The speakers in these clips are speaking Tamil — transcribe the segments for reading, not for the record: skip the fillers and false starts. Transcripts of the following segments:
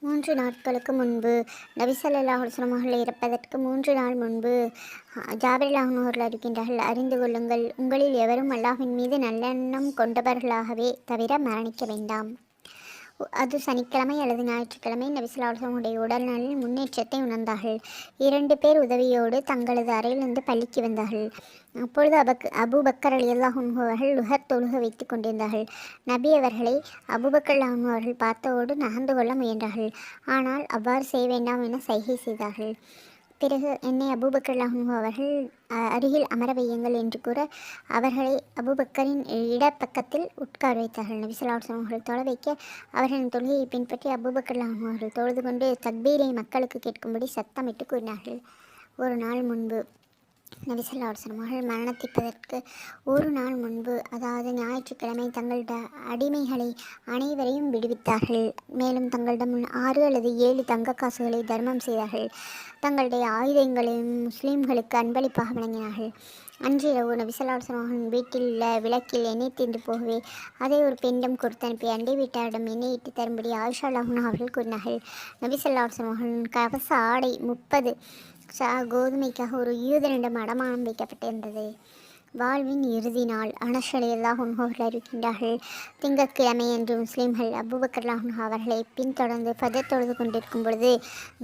3 நாட்களுக்கு முன்பு நபி ஸல்லல்லாஹு அலைஹி வஸல்லம் அவர்கள் இறப்பதற்கு 3 நாள் முன்பு ஜாபிர் ரலியல்லாஹு அவர்கள் அறிவிக்கின்றார்கள், அறிந்து கொள்ளுங்கள், உங்களில் எவரும் அல்லாஹ்வின் மீது நல்லெண்ணம் கொண்டவர்களாகவே தவிர மரணிக்க வேண்டாம். அது சனிக்கிழமை அல்லது ஞாயிற்றுக்கிழமை. நபி ஸல்லல்லாஹு அலைஹி வஸல்லம் உடைய உடல்நலில் முன்னேற்றத்தை உணர்ந்தார்கள். 2 பேர் உதவியோடு தங்களது அறையிலிருந்து பள்ளிக்கு வந்தார்கள். அப்பொழுது அபூபக்கர் ரலியல்லாஹு அன்ஹு அவர்கள் லுஹர் தொழுக வைத்துக் கொண்டிருந்தார்கள். நபி அவர்களை அபூபக்கர் ரலியல்லாஹு அன்ஹு அவர்கள் பார்த்தவோடு நகர்ந்து கொள்ள முயன்றார்கள். ஆனால் அவ்வாறு செய்ய வேண்டாம் என சைகை செய்தார்கள். பிறகு என்னை அபூபக்கர் ரலியல்லாஹு அன்ஹு அவர்கள் அருகில் அமர வையுங்கள் என்று கூற அவர்களை அபூபக்கரின் இடப்பக்கத்தில் உட்கார வைத்தார்கள். நபி ஸல்லல்லாஹு அலைஹி வஸல்லம் அவர்கள் தொழ வைக்க அவர்களின் தொழுகையை பின்பற்றி அபூபக்கர் ரலியல்லாஹு அன்ஹு அவர்கள் தொழுது கொண்டு தக்பீரை மக்களுக்கு கேட்கும்படி சத்தமிட்டு கூறினார்கள். ஒரு நாள் முன்பு நபி ஸல்லல்லாஹு அலைஹி வஸல்லம் அவர்கள் மரணத்திற்பதற்கு ஒரு நாள் முன்பு, அதாவது ஞாயிற்றுக்கிழமை, தங்களது அடிமைகளை அனைவரையும் விடுவித்தார்கள். மேலும் தங்களிடம் 6 அல்லது 7 தங்க காசுகளை தர்மம் செய்தார்கள். தங்களுடைய ஆயுதங்களையும் முஸ்லீம்களுக்கு அன்பளிப்பாக வழங்கினார்கள். அன்று இரவு நபி ஸல்லல்லாஹு அலைஹி வஸல்லம் அவர்களின் வீட்டில் உள்ள விளக்கில் எண்ணெய் தீர்ந்து போகவே அதை ஒரு பெண்ணிடம் கொடுத்து அனுப்பி அண்டை வீட்டாரிடம் எண்ணெய் இட்டு தரும்படி ஆயிஷா ரலியல்லாஹு அன்ஹா அவர்கள் கூறினார்கள். நபி ஸல்லல்லாஹு அலைஹி வஸல்லம் அவர்களின் கவச ஆடை 30 கோதுமைக்காக ஒரு யூதனிடம் அடமானம் வைக்கப்பட்டிருந்தது. வாழ்வின் இறுதி நாள். அனஸ் ரலியல்லாஹு அன்ஹு அவர்கள் அறிவிக்கின்றார்கள், திங்கட்கிழமை என்று முஸ்லீம்கள் அபூபக்கர் ரலியல்லாஹு அன்ஹு அவர்களை பின்தொடர்ந்து ஃபஜர் தொழுது கொண்டிருக்கும் பொழுது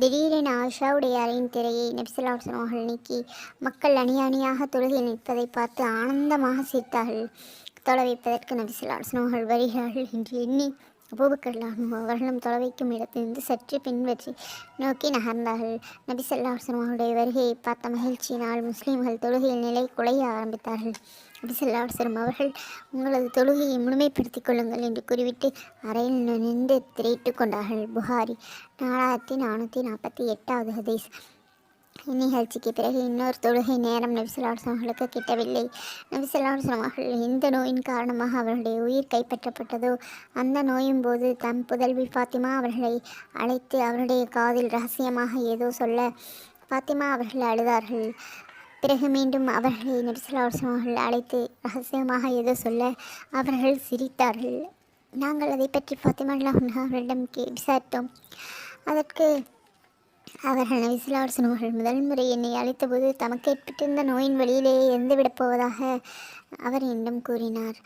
திடீரென ஆயிஷாவுடைய அறையின் திரையை நபி ஸல்லல்லாஹு அலைஹி வஸல்லம் அவர்கள் நீக்கி மக்கள் அணி அணியாக தொழுகை நிற்பதை பார்த்து ஆனந்தமாக சிரித்தார்கள். தொழ வைப்பதற்கு நபி ஸல்லல்லாஹு அலைஹி வஸல்லம் அவர்கள் வருகிறார்கள் என்று எண்ணி அபூபக்கர் ரலியல்லாஹு அன்ஹு அவர்களும் தொலை வைக்கும் இடத்திலிருந்து சற்று பின்பற்றி நோக்கி நகர்ந்தார்கள். நபி ஸல்லல்லாஹு அலைஹி வஸல்லம் அவருடைய வருகையை பார்த்த மகிழ்ச்சியினால் முஸ்லீம்கள் தொழுகையில் நிலை குலைய ஆரம்பித்தார்கள். நபி ஸல்லல்லாஹு அலைஹி வஸல்லம் அவர்கள், உங்களது தொழுகையை முழுமைப்படுத்திக் கொள்ளுங்கள் என்று கூறிவிட்டு அறையில் நின்று திரையிட்டு கொண்டார்கள். புகாரி 4448வது ஹதீஸ். இந்நிகழ்ச்சிக்கு பிறகு இன்னொரு தொழுகை நேரம் நபி ஸல்லல்லாஹு அலைஹி வஸல்லம் அவர்களுக்கு கிட்டவில்லை. நபி ஸல்லல்லாஹு அலைஹி வஸல்லம் அவர்கள் எந்த நோயின் காரணமாக அவர்களுடைய உயிர் கைப்பற்றப்பட்டதோ அந்த நோயின் போது தம் புதல்வி ஃபாத்திமா அவர்களை அழைத்து அவருடைய காதில் ரகசியமாக ஏதோ சொல்ல ஃபாத்திமா அவர்கள் அழுதார்கள். பிறகு மீண்டும் அவர்களை நபி ஸல்லல்லாஹு அலைஹி வஸல்லம் அவர்கள் அழைத்து ரகசியமாக ஏதோ சொல்ல அவர்கள் சிரித்தார்கள். நாங்கள் அதை பற்றி ஃபாத்திமா ரலியல்லாஹு அன்ஹா அவர்களிடம் விசாரித்தோம். அதற்கு அவர்கள் நபி ஸல்லல்லாஹு அலைஹி வஸல்லம் அவர்கள் முதல் முறை என்னை அழைத்தபோது தமக்கு ஏற்பட்டிருந்த நோயின் வழியிலேயே இறந்துவிடப் போவதாக அவர் என்னிடம் கூறினார்.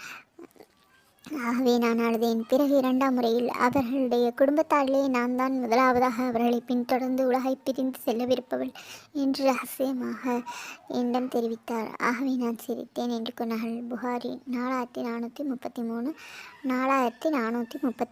ஆகவே நான் அழுதேன். பிறகு 2ஆம் முறையில் அவர்களுடைய குடும்பத்தாரிலே நான் தான் முதலாவதாக அவர்களை பின்தொடர்ந்து உலகை பிரிந்து செல்லவிருப்பவள் என்று ரகசியமாக என்னிடம் தெரிவித்தார். ஆகவே நான் சிரித்தேன் என்று கூறினார்கள். புகாரி 4433, 4434.